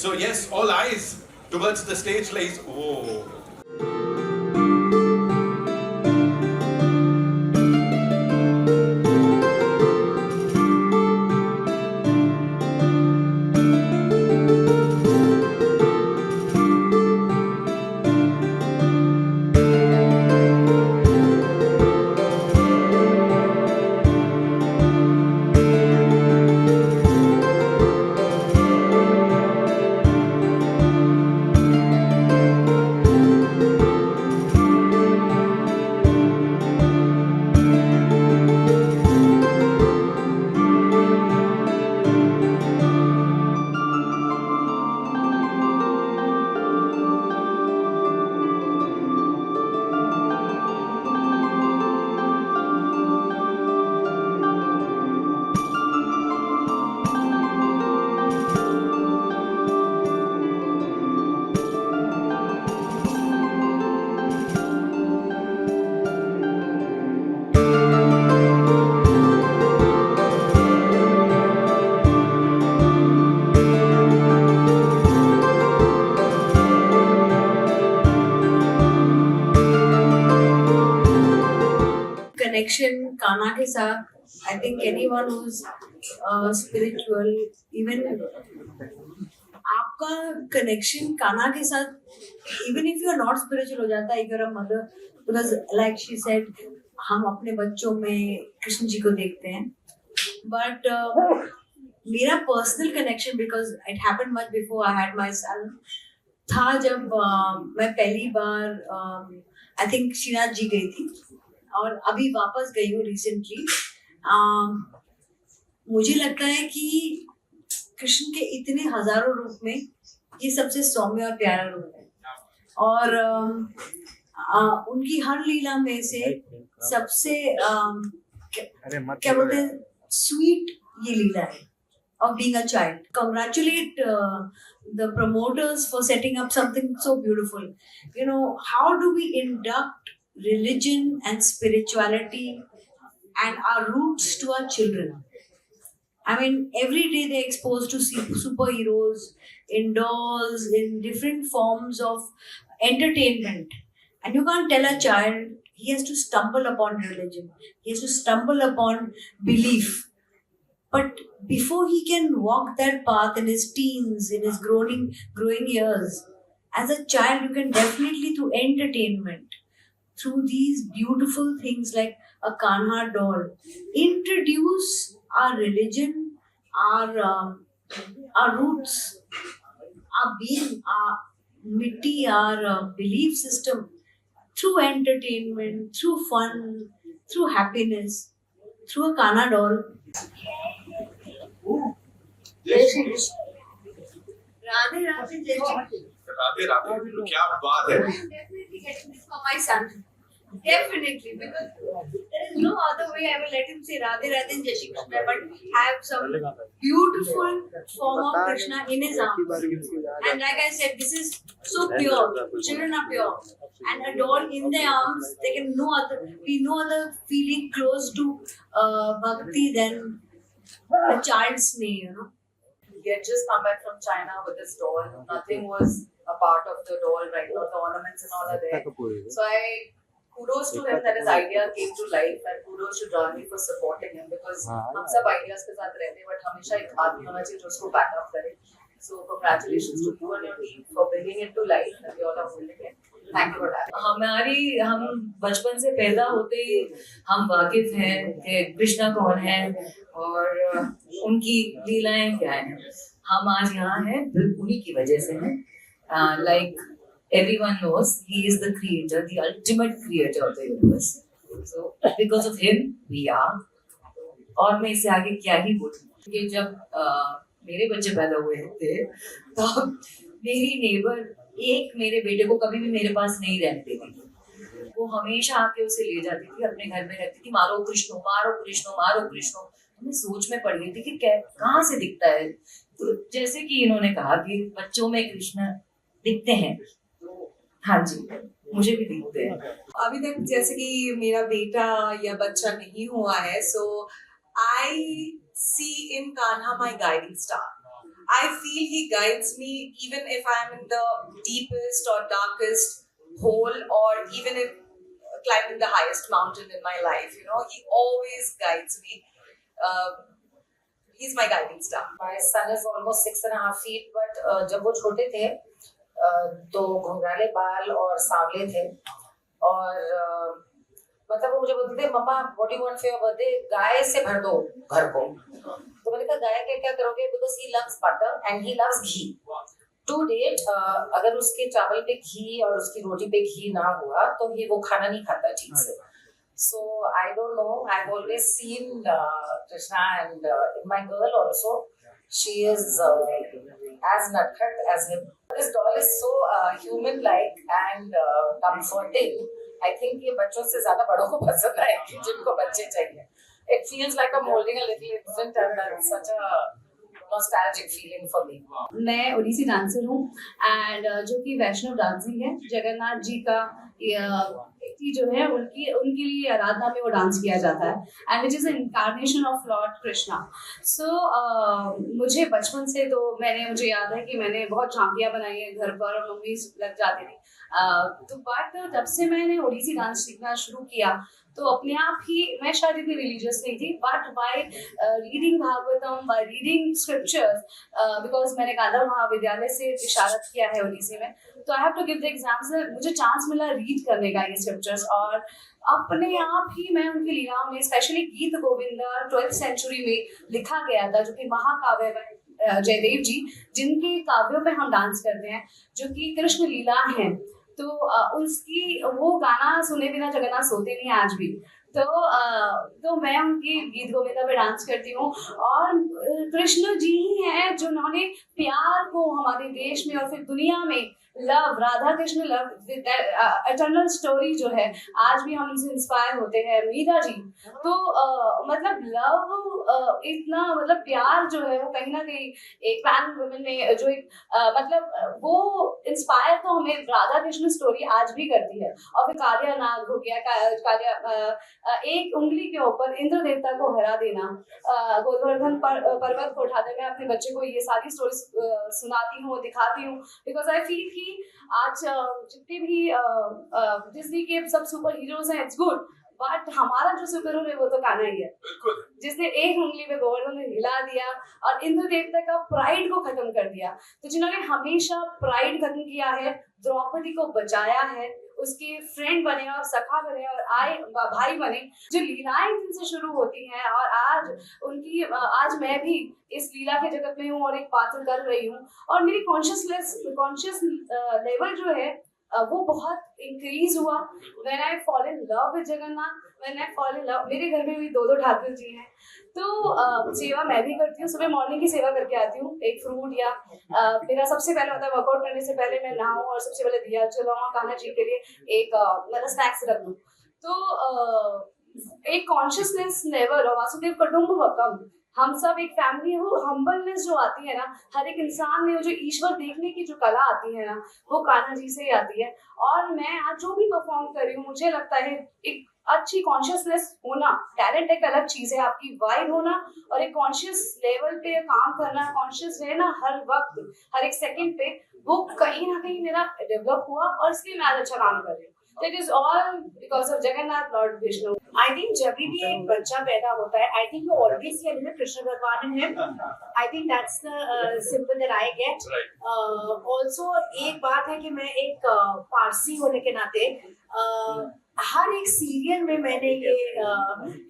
So yes, all eyes towards the stage, please. Oh. Connection Kanha के साथ, I think anyone who's spiritual, even आपका connection Kanha के साथ, even if you are not spiritual हो जाता है, if you're a mother, because like she said, हम अपने बच्चों में कृष्ण जी को देखते हैं, but मेरा personal connection, because it happened much before I had my son, था जब मैं पहली बार I think श्रीनाथ जी गई थी और अभी वापस गई हूँ रिसेंटली. मुझे लगता है कि कृष्ण के इतने हजारों रूप में ये सबसे सौम्य और प्यारा रूप है, और उनकी हर लीला में से सबसे क्या बोलते हैं स्वीट ये लीला है of being a child. Congratulate the promoters for setting up something so beautiful. You know, how do we induct religion and spirituality and our roots to our children? I mean, every day they're exposed to superheroes in dolls, in different forms of entertainment. And you can't tell a child he has to stumble upon religion, he has to stumble upon belief. But before he can walk that path in his teens, in his growing years, as a child, you can definitely, through entertainment, through these beautiful things like a Kanha doll, introduce our religion, our roots, our being, our mitti, our belief system, through entertainment, through fun, through happiness, through a Kanha doll. जय श्री कृष्ण. राधे राधे. जय श्री कृष्ण. राधे राधे. क्या बात है. I am definitely getting this for my son. Definitely, because there is no other way I will let him say Radhe Radhe and Jai Shri Krishna, but have some beautiful form of Krishna in his arms. And like I said, this is so pure. Children are pure, and a doll in their arms, there can be no other feeling close to bhakti than a child's name. You know. He had just come back from China with his doll. Nothing was a part of the doll right now. The ornaments and all are there. So kudos to him that his idea came to life, and kudos to Janvi for supporting him, because हम सब ideas के साथ रहते हैं, but हमेशा एक आदमी होना चाहिए जो उसको back up करे. So congratulations to you and your team for bringing it to life, and we all are holding it. Thank you for that. हम बचपन से पैदा होते ही हम वाकिफ हैं कि कृष्णा कौन है और उनकी लीलाएं क्या हैं. हम आज यहाँ हैं उन्हीं की वजह से हैं. Like everyone knows, he is the creator, the ultimate creator of the universe. So because of him we are. और मैं इससे आगे क्या ही बोलूं कि जब मेरे बच्चे पैदा हुए थे तो मेरी नेबर एक मेरे बेटे को कभी भी मेरे पास नहीं रहने देती थी. वो हमेशा आके उसे ले जाती थी, अपने घर में रखती थी. मारो कृष्णो, मारो कृष्णो, मारो कृष्णो. मैं सोच में पड़ गई थी कि कहाँ से दिखता है. तो जैसे कि इन्होंने कहा कि बच्चों में कृष्ण दिखते हैं, हाँ जी मुझे भी दिखते हैं. अभी तक जैसे कि मेरा बेटा या बच्चा नहीं हुआ है, so I see in Kanha my guiding star. I feel he guides me even if I'm in the deepest or darkest hole, or even if climbing the highest mountain in my life. You know, he always guides me. He's my guiding star. My son is almost 6.5 feet, but जब वो छोटे थे तो घुंघराले बाल और सांवले थे, और मतलब वो मुझे बोलते थे, mama what do you want for your birthday, गाय से भर दो घर को। तो मैंने कहा गाय के क्या करोगे, because he loves butter and he loves ghee. To date अगर उसके चावल पे घी और उसकी रोटी पे घी ना हुआ तो ये वो खाना नहीं खाता ठीक से। So I don't know. I've always seen Krishna, and my girl also. She is as nutcrack as him. This doll is so human-like and comforting. I think ये बच्चों से ज़्यादा बड़ों को पसंद आएगी जिनको बच्चे चाहिए. It feels like I'm holding a little infant, and that's such a nostalgic feeling for me. मैं ओडिसी डांसर हूँ, एंड जो कि वैष्णव डांसिंग है, जगन्नाथ जी का की जो है उनके लिए आराधना में वो डांस किया जाता है, and which is incarnation of lord Krishna. So मुझे बचपन से तो मुझे याद है कि मैंने बहुत झांकियाँ बनाई हैं घर पर, और मम्मी लग जाती थी। तो बट जब से मैंने ओडिसी डांस सीखना शुरू किया तो अपने आप ही, मैं शायद इतनी रिलीजियस नहीं थी, but by reading Bhagavatam, by reading scriptures, because मैंने गांधर्व महाविद्यालय से विशारद किया है ओडिसी में, तो I have to give the example. मुझे चांस मिला रीड करने का ये स्क्रिप्चर्स, और अपने आप ही मैं उनकी लीलाओं में, स्पेशली गीत गोविंदा 12th सेंचुरी में लिखा गया था, जो कि महाकाव्य जयदेव जी, जिनके काव्यों पे हम डांस करते हैं, जो कि कृष्ण लीला है, तो उसकी वो गाना सुने बिना जगन्नाथ सोते नहीं आज भी। तो मैं उनकी गीत गोविंदा पे डांस करती हूँ, और कृष्ण जी ही हैं जिन्होंने प्यार को हमारे देश में और फिर दुनिया में love, Radha Krishna love, eternal story जो है, आज भी हम उनसे इंस्पायर होते हैं। मीरा जी तो मतलब लव, इतना मतलब प्यार जो है वो कहीं ना कहीं एक पैन वुमेन में जो एक मतलब वो इंस्पायर तो हमें राधा कृष्ण स्टोरी आज भी करती है। और फिर कालिया नाग हो गया, कालिया एक उंगली के ऊपर इंद्र देवता को हरा देना, गोवर्धन पर्वत को उठा देना। मैं अपने बच्चे को ये सारी स्टोरी सुनाती हूँ, दिखाती हूँ, बिकॉज आई फील कि आज जितने भी डिज्नी के सब सुपर हीरोज हैं, इट्स गुड, बट हमारा जो सुपर हीरो है वो तो कान्हा ही है, जिसने एक उंगली में गोवर्धन में हिला दिया और इंद्र देवता का प्राइड को खत्म कर दिया। तो जिन्होंने हमेशा प्राइड खत्म किया है, द्रौपदी को बचाया है, उसके फ्रेंड बने और सखा बने और भाई बने, जो लीलाएं जिनसे शुरू होती हैं, और आज मैं भी इस लीला के जगत में हूँ और एक पात्र कर रही हूँ, और मेरी कॉन्शियस लेवल जो है वो बहुत इंक्रीज हुआ when I fall in love with Jagannath, when I fall in love. मेरे घर में भी 2 ठाकुर जी हैं, तो सेवा मैं भी करती हूँ। सुबह मॉर्निंग की सेवा करके आती हूँ, एक फ्रूट या मेरा सबसे पहले होता है वर्कआउट करने से पहले मैं नहाऊं और सबसे पहले दिया जलाऊं कान्हा जी के लिए, एक मतलब स्नैक्स रख दूं। तो एक कॉन्शियसनेस लेवल, और वासुदेव कुटुंबकम, हम सब एक फैमिली है, वो हम्बलनेस जो आती है ना हर एक इंसान में, वो जो ईश्वर देखने की जो कला आती है ना, वो कान्हा जी से ही आती है। और मैं आज जो भी परफॉर्म कर रही हूँ, मुझे लगता है एक अच्छी कॉन्शियसनेस होना, टैलेंट एक अलग चीज है, आपकी वाइब होना और एक कॉन्शियस लेवल पे काम करना, कॉन्शियस रहना हर वक्त, हर एक सेकंड पे, वो कहीं ना कहीं मेरा डेवलप हुआ, और इसलिए मैं आज अच्छा काम कर रही हूँ। It is all because of Jagannath Lord Vishnu. I think जब भी एक बच्चा पैदा होता है, I think you always hear Krishna भगवान in him. I think that's the symbol that I get. Also एक बात है कि मैं एक पारसी होने के नाते हर एक सीरियल में मैंने ये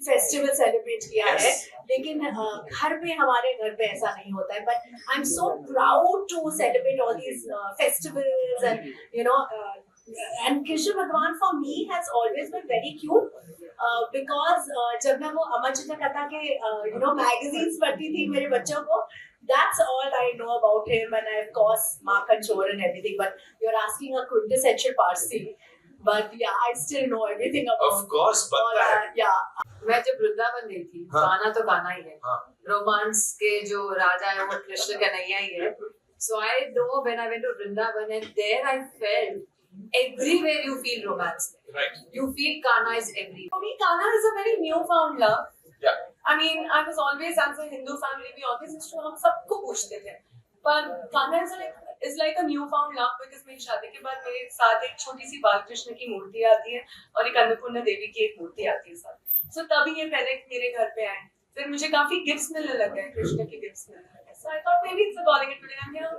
फेस्टिवल सेलिब्रेट किया है, लेकिन घर पे हमारे घर पे ऐसा नहीं होता है। But I am so proud to celebrate all these festivals and you know and Krishna Bhagwan for me has always been very cute because जब मैं वो अमर चित्र कथा के you know magazines पढ़ती थी मेरे बच्चों को, that's all I know about him, and of course Makhan Chor and everything, but you're asking a quintessential Parsi, but yeah I still know everything about of course but all that. Yeah, मैं जब वृंदावन गई थी, गाना तो गाना ही है, romance के जो राजा है वो कृष्ण कन्हैया ही है। So I know when I went to Vrindavan, and there I felt everywhere you feel romance. Right. You feel Kanha is everywhere. For me, Kanha is a very newfound love. Yeah. I mean, I was always, as a Hindu family, we always used to, हम सबको पूछते थे पर Kanha is like a newfound love because मेरी शादी के बाद मेरे साथ एक छोटी सी बालकृष्ण की मूर्ति आती है और एक अन्नपूर्णा देवी की एक मूर्ति आती है साथ। So तभी ये पहले मेरे घर पे आए, फिर मुझे काफी गिफ्ट्स मिलने लग गए, कृष्ण के गिफ्ट्स मिलने लगे। So I thought maybe it's a calling it today. I'm here.